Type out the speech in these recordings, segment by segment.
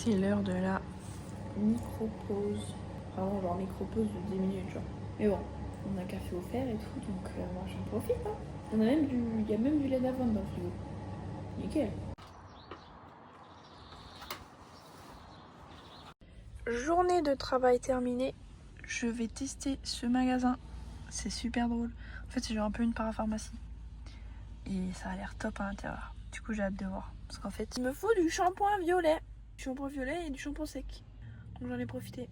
C'est l'heure de la micro-pause. Vraiment genre micro-pause de 10 minutes genre. Mais bon, on a un café offert et tout, donc moi j'en profite hein. Il y a même du lait d'avoine dans le frigo. Nickel. Journée de travail terminée. Je vais tester ce magasin. C'est super drôle. En fait c'est genre un peu une parapharmacie. Et ça a l'air top à l'intérieur. Du coup j'ai hâte de voir. Parce qu'en fait il me faut du shampoing violet. Du shampoing violet et du shampoing sec. Donc j'en ai profité.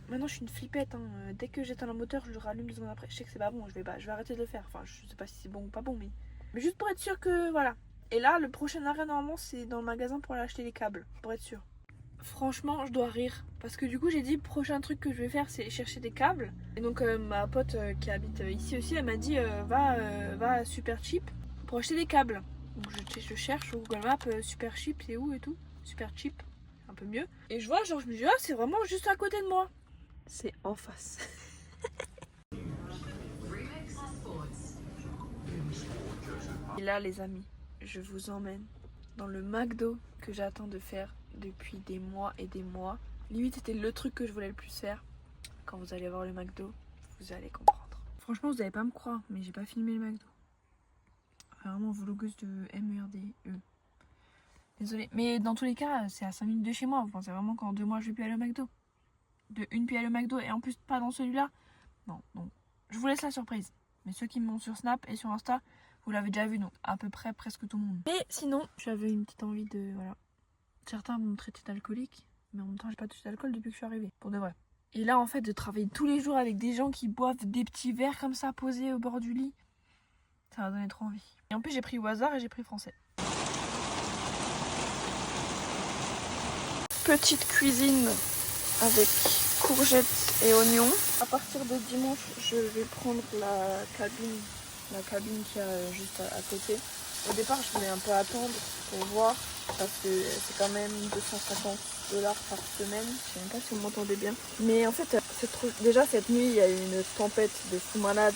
Maintenant je suis une flippette hein. Dès que j'éteins le moteur je le rallume 2 secondes après. Je sais que c'est pas bon, je vais arrêter de le faire. Enfin je sais pas si c'est bon ou pas bon mais juste pour être sûr que voilà. Et là le prochain arrêt normalement c'est dans le magasin pour aller acheter les câbles. Pour être sûr. Franchement je dois rire. Parce que du coup j'ai dit le prochain truc que je vais faire c'est chercher des câbles. Et donc ma pote qui habite ici aussi elle m'a dit va à Super Cheap pour acheter des câbles. Donc je cherche sur Google Maps Super Cheap c'est où et tout. Super Cheap. Un peu mieux. Et je vois, genre, je me dis, ah, c'est vraiment juste à côté de moi. C'est en face. Et là, les amis, je vous emmène dans le McDo que j'attends de faire depuis des mois et des mois. Limite, c'était le truc que je voulais le plus faire. Quand vous allez voir le McDo, vous allez comprendre. Franchement, vous n'allez pas me croire, mais j'ai pas filmé le McDo. Vraiment vlogueuse de MERDE. Désolée. Mais dans tous les cas, c'est à 5 minutes de chez moi. Vous pensez vraiment qu'en 2 mois, je vais plus aller au McDo? De une puis aller au McDo et en plus pas dans celui-là? Non, donc je vous laisse la surprise. Mais ceux qui m'ont sur Snap et sur Insta, vous l'avez déjà vu, donc à peu près presque tout le monde. Mais sinon, j'avais une petite envie de... Voilà. Certains m'ont traité d'alcoolique, mais en même temps, j'ai pas touché d'alcool depuis que je suis arrivée, pour de vrai. Et là, en fait, de travailler tous les jours avec des gens qui boivent des petits verres comme ça posés au bord du lit, ça m'a donné trop envie. Et en plus, j'ai pris au hasard et j'ai pris français. Petite cuisine avec courgettes et oignons. À partir de dimanche, je vais prendre la cabine qu'il y a juste à côté. Au départ, je voulais un peu attendre pour voir parce que c'est quand même 250$ par semaine. Je sais même pas si vous m'entendez bien. Mais en fait, déjà cette nuit, il y a eu une tempête de fou malade.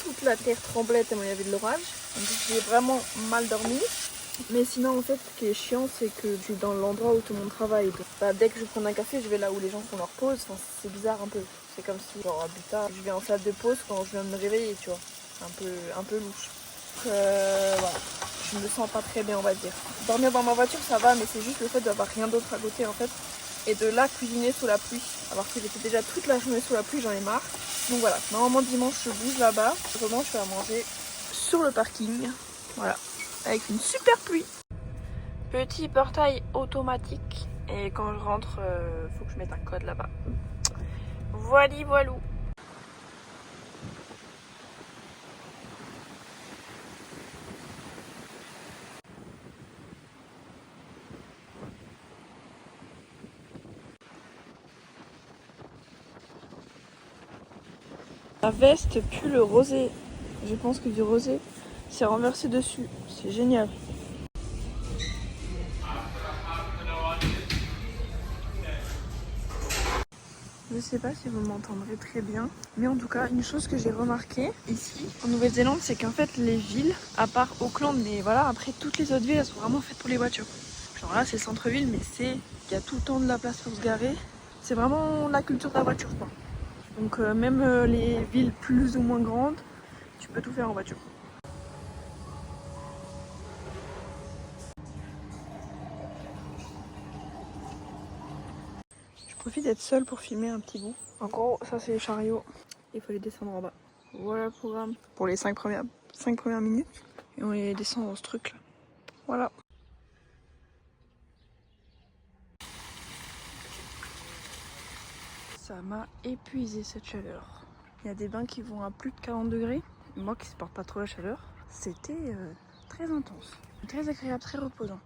Toute la terre tremblait tellement il y avait de l'orage. Donc j'ai vraiment mal dormi. Mais sinon en fait ce qui est chiant c'est que je suis dans l'endroit où tout le monde travaille. Donc, dès que je prends un café je vais là où les gens font leur pause. Enfin, c'est bizarre un peu. C'est comme si genre à Buta, je vais en salle de pause quand je viens de me réveiller tu vois. C'est un peu louche. Donc voilà. Je me sens pas très bien on va dire. Dormir dans ma voiture ça va mais c'est juste le fait d'avoir rien d'autre à côté en fait. Et de là cuisiner sous la pluie. Alors que j'étais déjà toute la journée sous la pluie, j'en ai marre. Donc voilà, normalement dimanche je bouge là-bas. Autrement je vais à manger sur le parking. Voilà. Avec une super pluie. Petit portail automatique. Et quand je rentre, faut que je mette un code là-bas. Voili voilou. La veste pue le rosé. Je pense que du rosé s'est renversé dessus. C'est génial. Je sais pas si vous m'entendrez très bien, mais en tout cas, une chose que j'ai remarqué ici en Nouvelle-Zélande, c'est qu'en fait, les villes, à part Auckland, mais voilà, après toutes les autres villes, elles sont vraiment faites pour les voitures. Genre là, c'est centre-ville, mais il y a tout le temps de la place pour se garer. C'est vraiment la culture de la voiture, quoi. Donc même les villes plus ou moins grandes, tu peux tout faire en voiture. Je profite d'être seule pour filmer un petit bout. En gros, ça c'est les chariots. Il faut les descendre en bas. Voilà le programme pour les 5 premières minutes. Et on les descend dans ce truc là. Voilà. Ça m'a épuisé cette chaleur. Il y a des bains qui vont à plus de 40 degrés. Moi qui supporte pas trop la chaleur, c'était très intense. Très agréable, très reposant.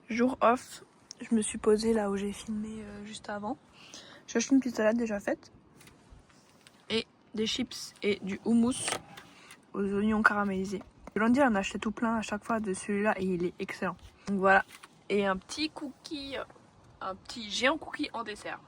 Jour off, je me suis posée là où j'ai filmé juste avant. J'ai acheté une petite salade déjà faite. Et des chips et du houmous aux oignons caramélisés. Le lundi, on a acheté tout plein à chaque fois de celui-là et il est excellent. Donc voilà. Et un petit cookie, un petit géant cookie en dessert.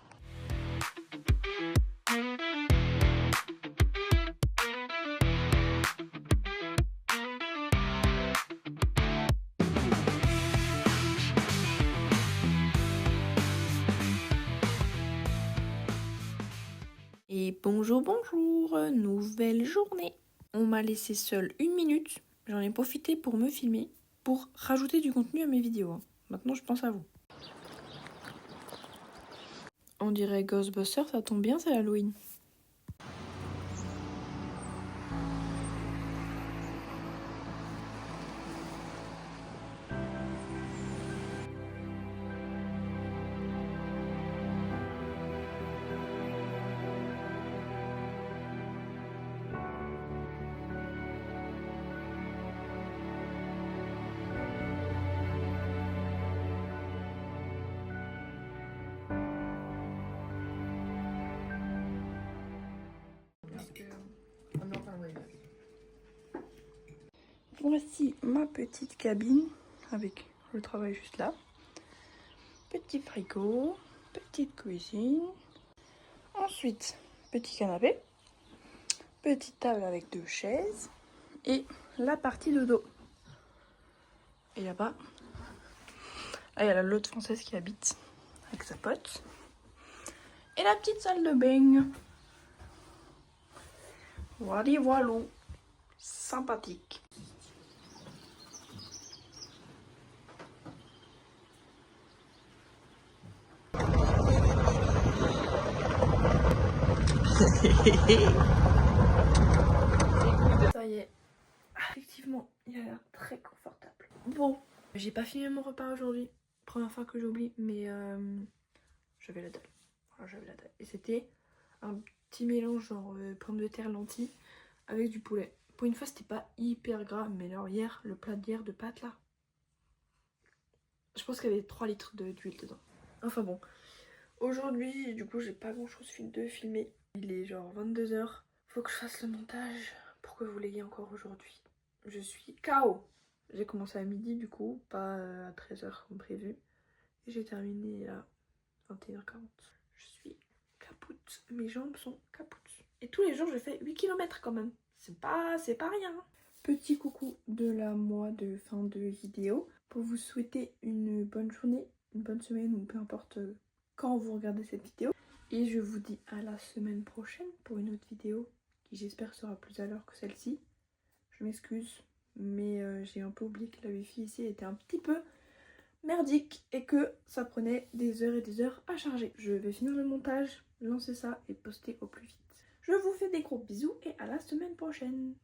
Et bonjour, bonjour, nouvelle journée. On m'a laissé seule 1 minute, j'en ai profité pour me filmer, pour rajouter du contenu à mes vidéos. Maintenant je pense à vous. On dirait Ghostbusters, ça tombe bien, c'est l'Halloween. Voici ma petite cabine avec le travail juste là. Petit frigo, petite cuisine. Ensuite, petit canapé, petite table avec 2 chaises et la partie de dos. Et là-bas, il y a l'autre française qui habite avec sa pote. Et la petite salle de bain. Voilà, voilà. Sympathique. Ça y est. Effectivement, il a l'air très confortable. Bon, j'ai pas filmé mon repas aujourd'hui. Première fois que j'oublie, mais j'avais la dalle. Voilà, j'avais la dalle. Et c'était un petit mélange genre pommes de terre, lentilles avec du poulet. Pour une fois, c'était pas hyper gras, mais alors hier, le plat d'hier de pâtes là, je pense qu'il y avait 3 litres d'huile dedans. Enfin bon, aujourd'hui, du coup, j'ai pas grand chose de filmer. Il est genre 22 h. Faut que je fasse le montage pour que vous l'ayez encore aujourd'hui. Je suis KO. J'ai commencé à midi du coup, pas à 13 h comme prévu. Et j'ai terminé à 21 h 40. Je suis capoute. Mes jambes sont capoutes. Et tous les jours, je fais 8 km quand même. C'est pas rien. Petit coucou de la moi de fin de vidéo pour vous souhaiter une bonne journée, une bonne semaine ou peu importe quand vous regardez cette vidéo. Et je vous dis à la semaine prochaine pour une autre vidéo qui j'espère sera plus à l'heure que celle-ci. Je m'excuse, mais j'ai un peu oublié que la wifi ici était un petit peu merdique et que ça prenait des heures et des heures à charger. Je vais finir le montage, lancer ça et poster au plus vite. Je vous fais des gros bisous et à la semaine prochaine.